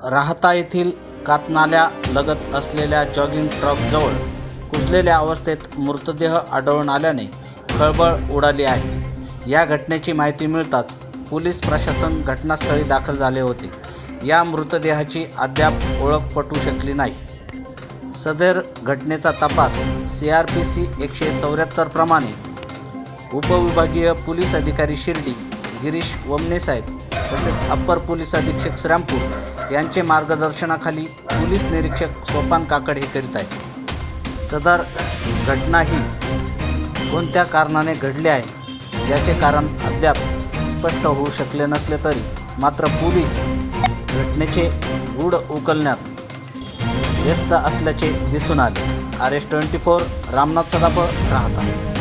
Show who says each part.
Speaker 1: राहता येथील कातनाल्या लगत असलेल्या जॉगिंग ट्रॅकजवळ कुजलेल्या अवस्थेत मृतदेह आढळून आल्याने खळबळ उडाली आहे। या घटनेची माहिती मिळताच पोलीस प्रशासन घटनास्थळी दाखल झाले होते। या मृतदेहाची अद्याप ओळख पटू शकली नाही। सदर घटनेचा तपास CRPC 174 प्रमाणे उपविभागीय पोलीस अधिकारी शिर्डी गिरीश वमने साहेब तसेच अप्पर पोलीस अधीक्षक श्रीरामपूर यांचे मार्गदर्शनाखाली पोलीस निरीक्षक सोपान काकड हे करीत आहेत। सदर घटना ही कोणत्या कारणाने घडली आहे याचे कारण अद्याप स्पष्ट होऊ शकले नसले तरी मात्र पोलीस घटनेचे गूढ उकलण्यात व्यस्त असल्याचे दिसून आले। RS24 रामनाथ सदाफळ राहता।